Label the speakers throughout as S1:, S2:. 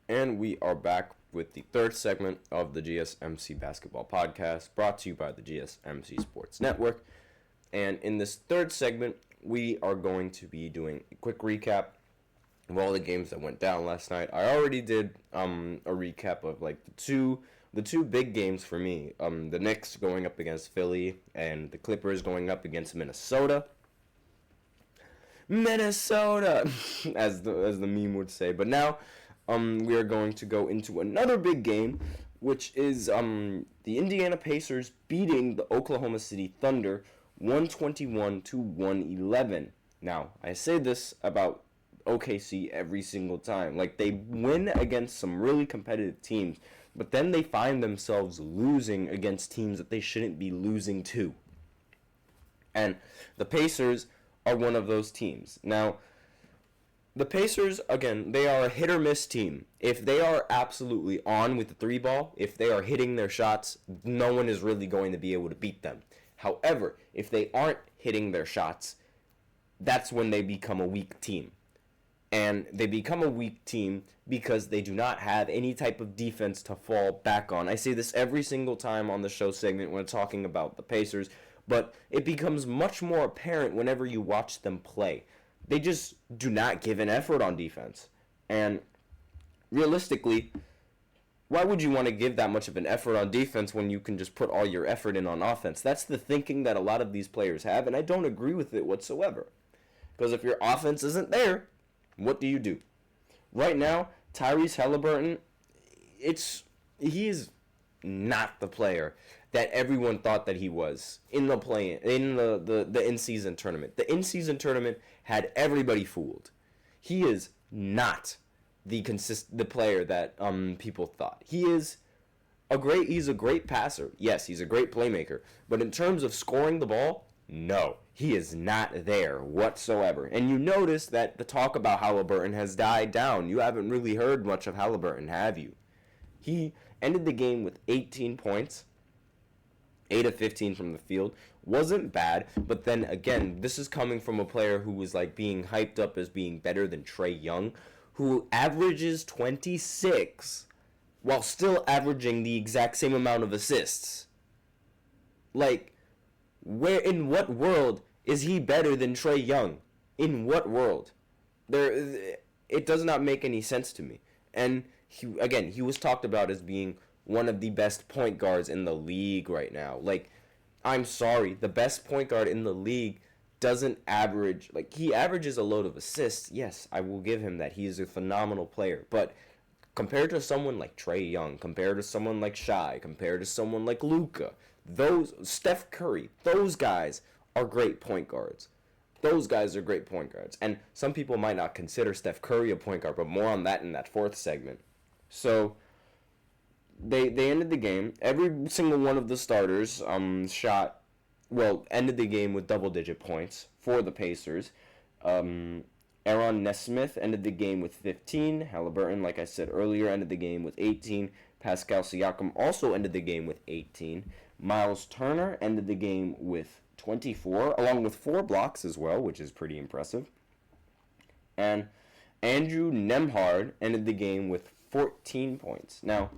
S1: And we are back with the third segment of the GSMC Basketball Podcast, brought to you by the GSMC Sports Network. And in this third segment, we are going to be doing a quick recap of all the games that went down last night. I already did a recap of like the two big games for me. The Knicks going up against Philly and the Clippers going up against Minnesota. Minnesota, as the meme would say. But now, we are going to go into another big game, which is the Indiana Pacers beating the Oklahoma City Thunder 121 to 111. Now, I say this about OKC every single time. Like, they win against some really competitive teams, but then they find themselves losing against teams that they shouldn't be losing to. And the Pacers are one of those teams. Now, the Pacers, again, they are a hit or miss team. If they are absolutely on with the three ball, if they are hitting their shots, no one is really going to be able to beat them. However, if they aren't hitting their shots, that's when they become a weak team. And they become a weak team because they do not have any type of defense to fall back on. I say this every single time on the show segment when talking about the Pacers, but it becomes much more apparent whenever you watch them play. They just do not give an effort on defense. And realistically, why would you want to give that much of an effort on defense when you can just put all your effort in on offense? That's the thinking that a lot of these players have, and I don't agree with it whatsoever. Because if your offense isn't there, what do you do? Right now, Tyrese Halliburton, he is not the player that everyone thought that he was in the in-season tournament. The in-season tournament had everybody fooled. He is not the player that people thought. He's a great passer. Yes, he's a great playmaker. But in terms of scoring the ball, no, he is not there whatsoever. And you notice that the talk about Halliburton has died down. You haven't really heard much of Halliburton, have you? He ended the game with 18 points, 8 of 15 from the field. Wasn't bad, but then again, this is coming from a player who was like being hyped up as being better than Trae Young, who averages 26 while still averaging the exact same amount of assists. Like, where in what world is he better than Trae Young? In what world? It does not make any sense to me. And he was talked about as being one of the best point guards in the league right now. Like, I'm sorry, the best point guard in the league doesn't average, like, he averages a load of assists. Yes, I will give him that. He is a phenomenal player. But compared to someone like Trae Young, compared to someone like Shai, compared to someone like Luka, Steph Curry, those guys are great point guards. Those guys are great point guards. And some people might not consider Steph Curry a point guard, but more on that in that fourth segment. So they ended the game. Every single one of the starters ended the game with double-digit points for the Pacers. Aaron Nesmith ended the game with 15. Halliburton, like I said earlier, ended the game with 18. Pascal Siakam also ended the game with 18. Miles Turner ended the game with 24, along with 4 blocks as well, which is pretty impressive. And Andrew Nembhard ended the game with 14 points. Now,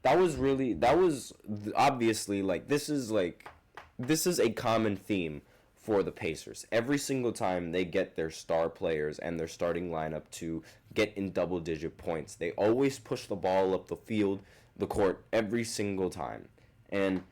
S1: that was obviously, like, this is a common theme for the Pacers. Every single time they get their star players and their starting lineup to get in double-digit points, they always push the ball up the court, every single time. And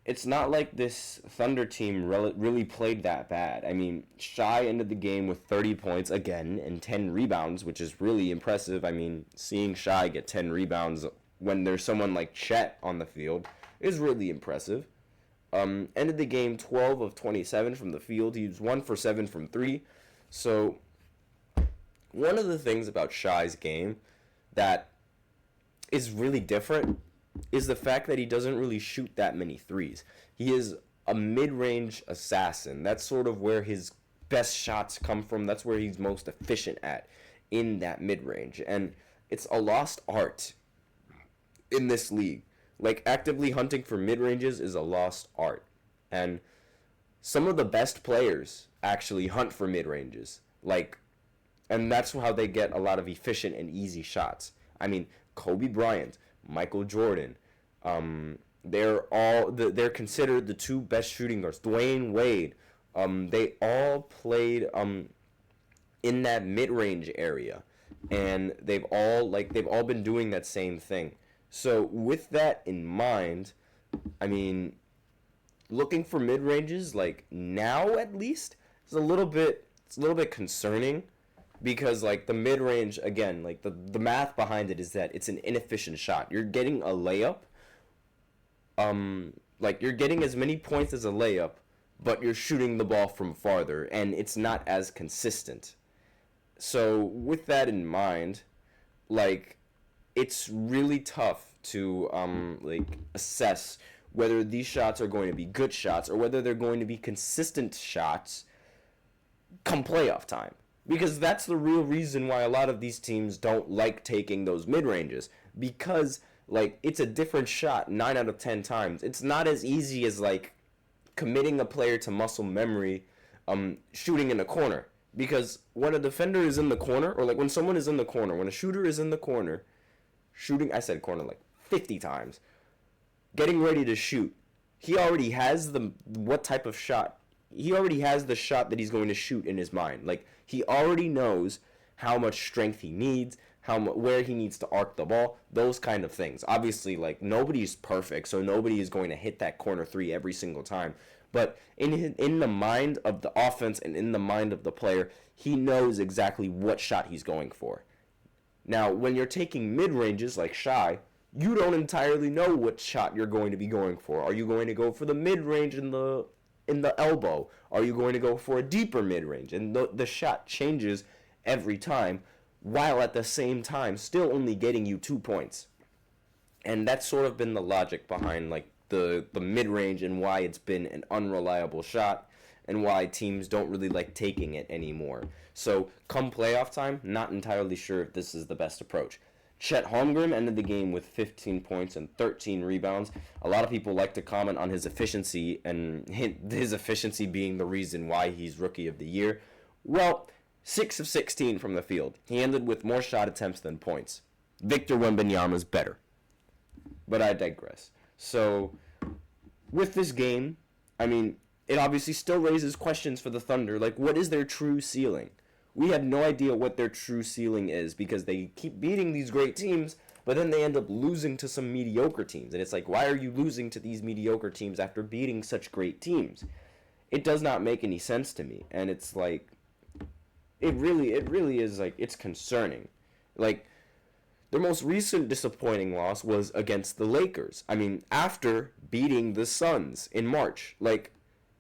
S1: it's not like this Thunder team really played that bad. I mean, Shai ended the game with 30 points again and 10 rebounds, which is really impressive. I mean, seeing Shai get 10 rebounds when there's someone like Chet on the field is really impressive. Ended the game 12 of 27 from the field. He was 1 for 7 from 3. So, one of the things about Shai's game that is really different is the fact that he doesn't really shoot that many threes. He is a mid-range assassin. That's sort of where his best shots come from. That's where he's most efficient at, in that mid-range. And it's a lost art in this league. Like, actively hunting for mid-ranges is a lost art. And some of the best players actually hunt for mid-ranges. Like, And that's how they get a lot of efficient and easy shots. I mean, Kobe Bryant, Michael Jordan, they're considered the two best shooting guards. Dwayne Wade, they all played in that mid-range area, and they've all been doing that same thing. So with that in mind, I mean, looking for mid-ranges like now at least is a little bit concerning, because like the mid-range, again, like the math behind it is that it's an inefficient shot. You're getting a layup, like you're getting as many points as a layup, but you're shooting the ball from farther, and it's not as consistent. So with that in mind, like, it's really tough to like assess whether these shots are going to be good shots or whether they're going to be consistent shots come playoff time. Because that's the real reason why a lot of these teams don't like taking those mid-ranges. Because, like, it's a different shot 9 out of 10 times. It's not as easy as, like, committing a player to muscle memory shooting in a corner. Because when a defender is in the corner, or, like, when someone is in the corner, when a shooter is in the corner, shooting, I said corner, like, 50 times, getting ready to shoot, he already has what type of shot. He already has the shot that he's going to shoot in his mind. Like, he already knows how much strength he needs, where he needs to arc the ball, those kind of things. Obviously, like, nobody's perfect, so nobody is going to hit that corner three every single time. But in the mind of the offense and in the mind of the player, he knows exactly what shot he's going for. Now, when you're taking mid-ranges like Shy, you don't entirely know what shot you're going to be going for. Are you going to go for the mid-range in the elbow? Are you going to go for a deeper mid-range? And the shot changes every time, while at the same time still only getting you 2 points. And that's sort of been the logic behind, like, the mid-range and why it's been an unreliable shot and why teams don't really like taking it anymore. So come playoff time, not entirely sure if this is the best approach. Chet Holmgren ended the game with 15 points and 13 rebounds. A lot of people like to comment on his efficiency, and his efficiency being the reason why he's Rookie of the Year. Well, 6 of 16 from the field. He ended with more shot attempts than points. Victor Wembanyama's better. But I digress. So, with this game, I mean, it obviously still raises questions for the Thunder. Like, what is their true ceiling? We have no idea what their true ceiling is, because they keep beating these great teams, but then they end up losing to some mediocre teams. And it's like, why are you losing to these mediocre teams after beating such great teams? It does not make any sense to me. And it's like, it really is, like, it's concerning. Like, their most recent disappointing loss was against the Lakers. I mean, after beating the Suns in March. Like,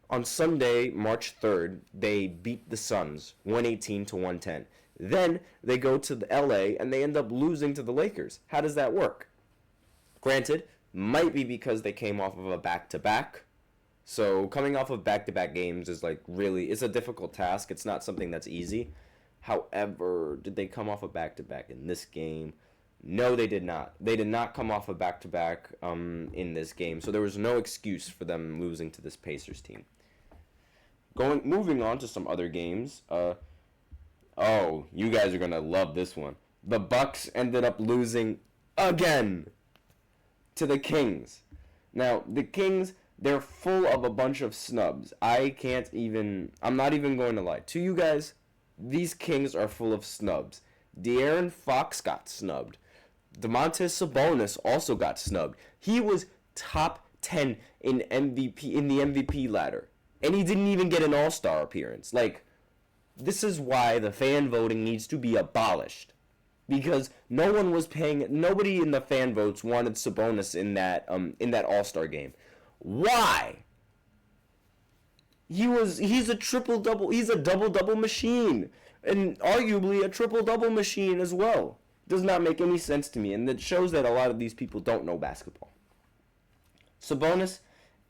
S1: on Sunday, March 3rd, they beat the Suns 118 to 110. Then they go to the LA and they end up losing to the Lakers. How does that work? Granted, might be because they came off of a back-to-back. So coming off of back-to-back games is like really, it's a difficult task. It's not something that's easy. However, did they come off a back-to-back in this game? No, they did not. They did not come off a back-to-back in this game. So there was no excuse for them losing to this Pacers team. Moving on to some other games. Oh, you guys are gonna love this one. The Bucks ended up losing again to the Kings. Now, the Kings, they're full of a bunch of snubs. I'm not even going to lie to you guys. These Kings are full of snubs. De'Aaron Fox got snubbed. Domantas Sabonis also got snubbed. He was top 10 in the MVP ladder, and he didn't even get an All-Star appearance. Like, this is why the fan voting needs to be abolished, because nobody in the fan votes wanted Sabonis in that All-Star game. Why? He's a triple-double, he's a double-double machine, and arguably a triple-double machine as well. Does not make any sense to me, and it shows that a lot of these people don't know basketball. Sabonis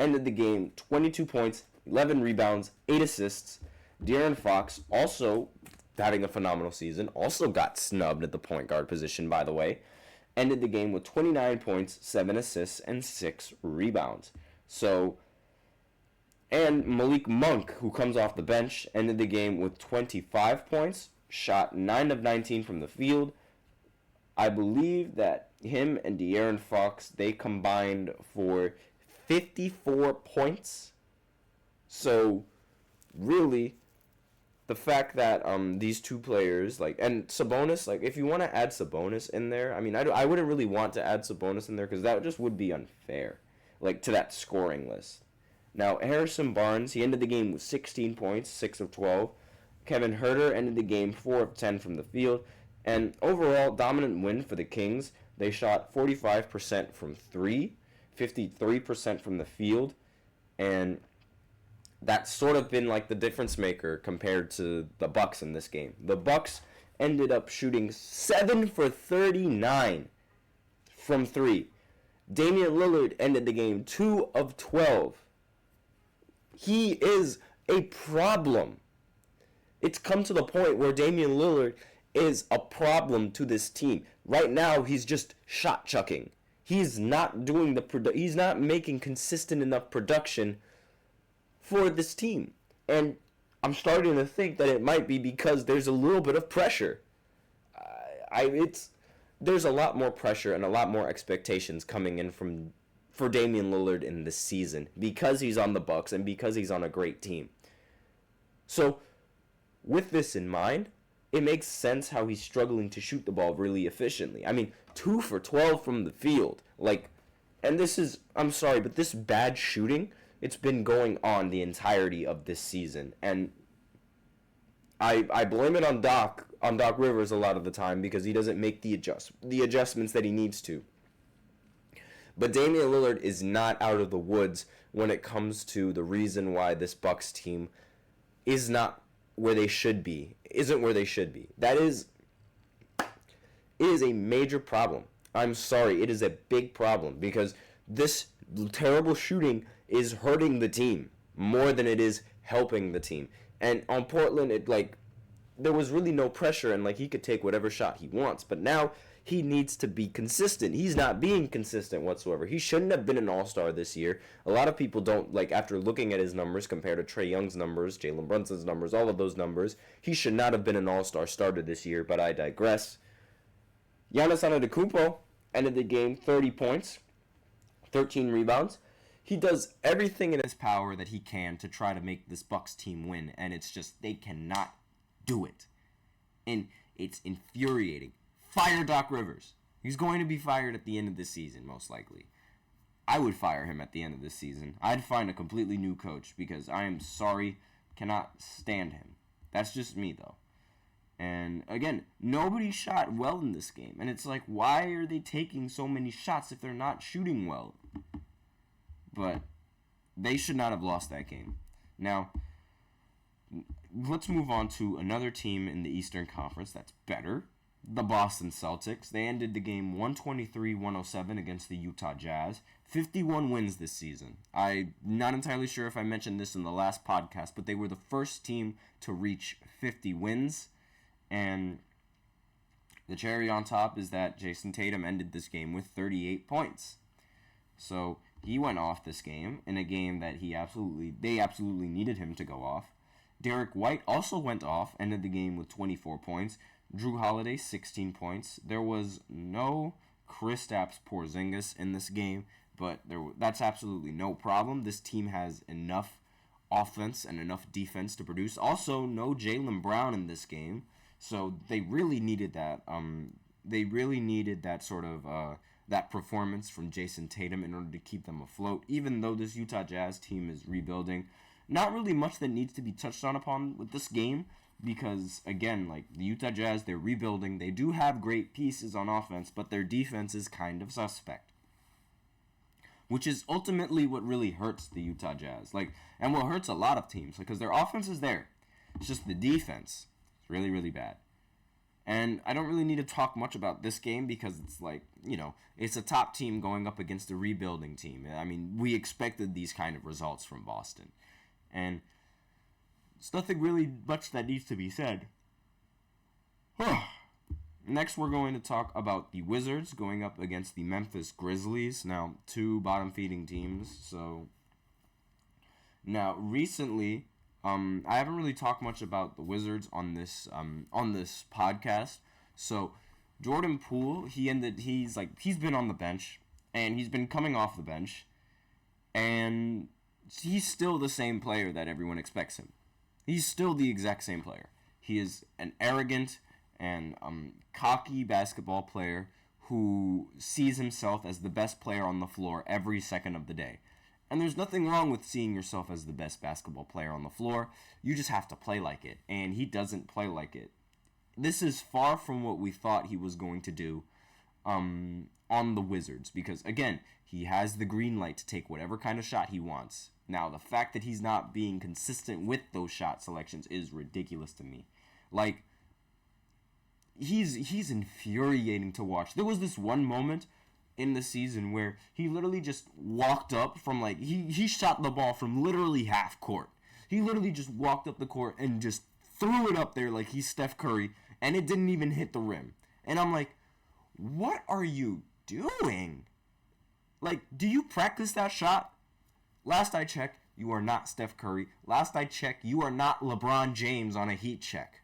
S1: ended the game 22 points, 11 rebounds, 8 assists. De'Aaron Fox, also having a phenomenal season, also got snubbed at the point guard position, by the way. Ended the game with 29 points, 7 assists, and 6 rebounds. And Malik Monk, who comes off the bench, ended the game with 25 points, shot 9 of 19 from the field. I believe that him and De'Aaron Fox, they combined for 54 points. So, really, the fact that these two players, like, and Sabonis, like, if you want to add Sabonis in there, I mean, I wouldn't really want to add Sabonis in there because that just would be unfair, like, to that scoring list. Now, Harrison Barnes, he ended the game with 16 points, 6 of 12. Kevin Huerter ended the game 4 of 10 from the field. And overall, dominant win for the Kings. They shot 45% from 3, 53% from the field, and that's sort of been like the difference maker compared to the Bucks in this game. The Bucks ended up shooting 7 for 39 from 3. Damian Lillard ended the game 2 of 12. He is a problem. It's come to the point where Damian Lillard is a problem to this team. Right now, he's just shot chucking. He's not doing he's not making consistent enough production for this team. And I'm starting to think that it might be because there's a little bit of pressure. There's a lot more pressure and a lot more expectations coming in for Damian Lillard in this season because he's on the Bucks and because he's on a great team. So, with this in mind, it makes sense how he's struggling to shoot the ball really efficiently. I mean, 2 for 12 from the field. Like, and this is, I'm sorry, but this bad shooting, it's been going on the entirety of this season. And I blame it on Doc Rivers a lot of the time because he doesn't make the adjustments that he needs to. But Damian Lillard is not out of the woods when it comes to the reason why this Bucks team isn't where they should be. That is a major problem. I'm sorry, it is a big problem because this terrible shooting is hurting the team more than it is helping the team. And on Portland, there was really no pressure and he could take whatever shot he wants. But now he needs to be consistent. He's not being consistent whatsoever. He shouldn't have been an all-star this year. A lot of people don't, after looking at his numbers compared to Trae Young's numbers, Jalen Brunson's numbers, all of those numbers, he should not have been an all-star starter this year, but I digress. Giannis Antetokounmpo ended the game 30 points, 13 rebounds. He does everything in his power that he can to try to make this Bucks team win, and it's just they cannot do it. And it's infuriating. Fire Doc Rivers. He's going to be fired at the end of this season, most likely. I would fire him at the end of this season. I'd find a completely new coach because I am sorry, cannot stand him. That's just me, though. And, again, nobody shot well in this game. And it's why are they taking so many shots if they're not shooting well? But they should not have lost that game. Now, let's move on to another team in the Eastern Conference that's better. The Boston Celtics. They ended the game 123-107 against the Utah Jazz. 51 wins this season. I'm not entirely sure if I mentioned this in the last podcast, but they were the first team to reach 50 wins. And the cherry on top is that Jason Tatum ended this game with 38 points. So he went off this game in a game that they absolutely needed him to go off. Derek White also went off, ended the game with 24 points. Drew Holiday, 16 points. There was no Kristaps Porzingis in this game, but that's absolutely no problem. This team has enough offense and enough defense to produce. Also, no Jaylen Brown in this game, so they really needed that. They really needed that sort of that performance from Jason Tatum in order to keep them afloat. Even though this Utah Jazz team is rebuilding, not really much that needs to be touched upon with this game. Because, again, the Utah Jazz, they're rebuilding. They do have great pieces on offense, but their defense is kind of suspect. Which is ultimately what really hurts the Utah Jazz. And what hurts a lot of teams. Because their offense is there. It's just the defense is really, really bad. And I don't really need to talk much about this game because it's it's a top team going up against a rebuilding team. I mean, we expected these kind of results from Boston. And there's nothing really much that needs to be said. Next, we're going to talk about the Wizards going up against the Memphis Grizzlies. Now, two bottom-feeding teams. So, now, recently, I haven't really talked much about the Wizards on this podcast. So Jordan Poole, he's been on the bench, and he's been coming off the bench, and he's still the same player that everyone expects him. He's still the exact same player. He is an arrogant and cocky basketball player who sees himself as the best player on the floor every second of the day. And there's nothing wrong with seeing yourself as the best basketball player on the floor. You just have to play like it, and he doesn't play like it. This is far from what we thought he was going to do on the Wizards, because, again, he has the green light to take whatever kind of shot he wants. Now, the fact that he's not being consistent with those shot selections is ridiculous to me. Like, he's infuriating to watch. There was this one moment in the season where he literally just walked up from, like, he shot the ball from literally half court. He literally just walked up the court and just threw it up there like he's Steph Curry, and it didn't even hit the rim. And I'm like, what are you doing? Like, do you practice that shot? Last I checked, you are not Steph Curry. Last I checked, you are not LeBron James on a heat check.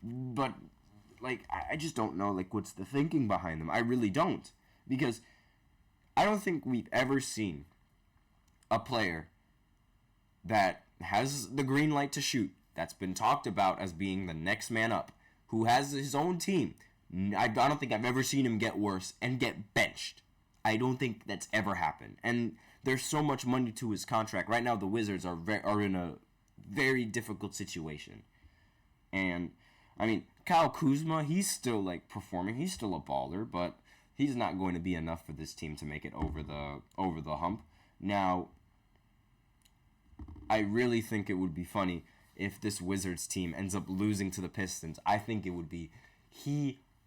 S1: But, like, I just don't know, like, what's the thinking behind them. I really don't. Because I don't think we've ever seen a player that has the green light to shoot, that's been talked about as being the next man up, who has his own team. I don't think I've ever seen him get worse and get benched. I don't think that's ever happened. And there's so much money to his contract. Right now, the Wizards are in a very difficult situation. And, I mean, Kyle Kuzma, he's still, like, performing. He's still a baller, but he's not going to be enough for this team to make it over the hump. Now, I really think it would be funny if this Wizards team ends up losing to the Pistons. I think it would be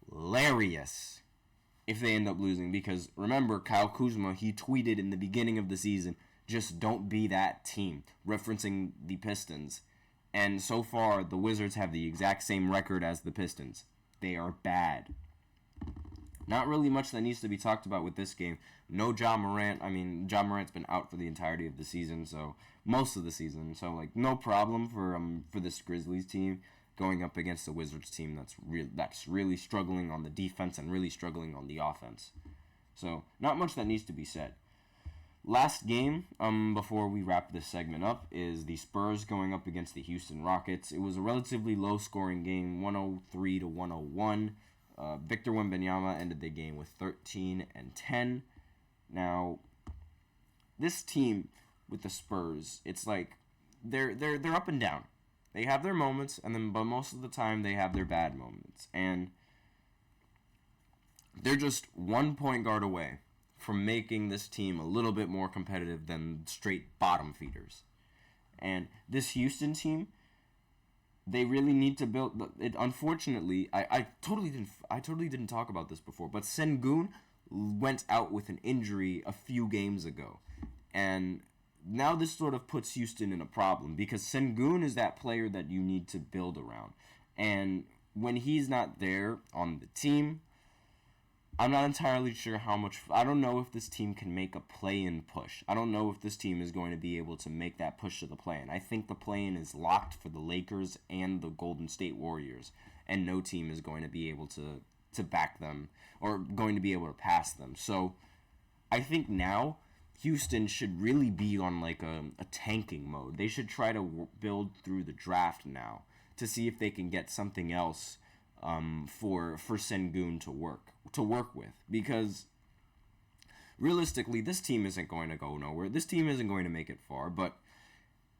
S1: hilarious if they end up losing, because remember, Kyle Kuzma, he tweeted in the beginning of the season, just don't be that team, referencing the Pistons. And so far, the Wizards have the exact same record as the Pistons. They are bad. Not really much that needs to be talked about with this game. No Ja Morant. I mean, Ja Morant's been out for the entirety of the season, so most of the season. So, like, no problem for this Grizzlies team going up against the Wizards team that's really struggling on the defense and really struggling on the offense. So, not much that needs to be said. Last game, before we wrap this segment up, is the Spurs going up against the Houston Rockets. It was a relatively low-scoring game, 103-101. Victor Wembanyama ended the game with 13 and 10. Now, this team with the Spurs, it's like they're up and down. They have their moments, but most of the time they have their bad moments, and they're just 1 point guard away from making this team a little bit more competitive than straight bottom feeders. And this Houston team, they really need to build it. Unfortunately, I totally didn't talk about this before, but Sengun went out with an injury a few games ago, and now this sort of puts Houston in a problem, because Sengun is that player that you need to build around, and when he's not there on the team, I'm not entirely sure how much. I don't know if this team can make a play-in push. I don't know if this team is going to be able to make that push to the play-in. I think the play-in is locked for the Lakers and the Golden State Warriors, and no team is going to be able to back them or going to be able to pass them. So I think now Houston should really be on like a tanking mode. They should try to build through the draft now to see if they can get something else for Sengun to work with, because realistically this team isn't going to go nowhere. This team isn't going to make it far, but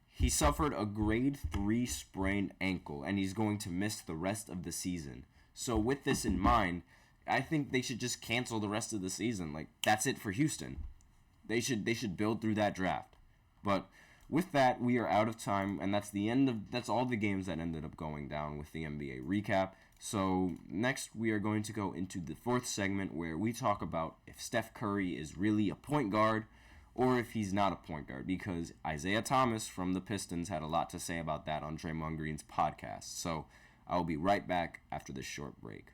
S1: he suffered a grade 3 sprained ankle and he's going to miss the rest of the season. So with this in mind, I think they should just cancel the rest of the season. Like, that's it for Houston. They should build through that draft. But with that, we are out of time, and that's all the games that ended up going down with the NBA recap. So next we are going to go into the fourth segment where we talk about if Steph Curry is really a point guard or if he's not a point guard, because Isaiah Thomas from the Pistons had a lot to say about that on Draymond Green's podcast. So I'll be right back after this short break.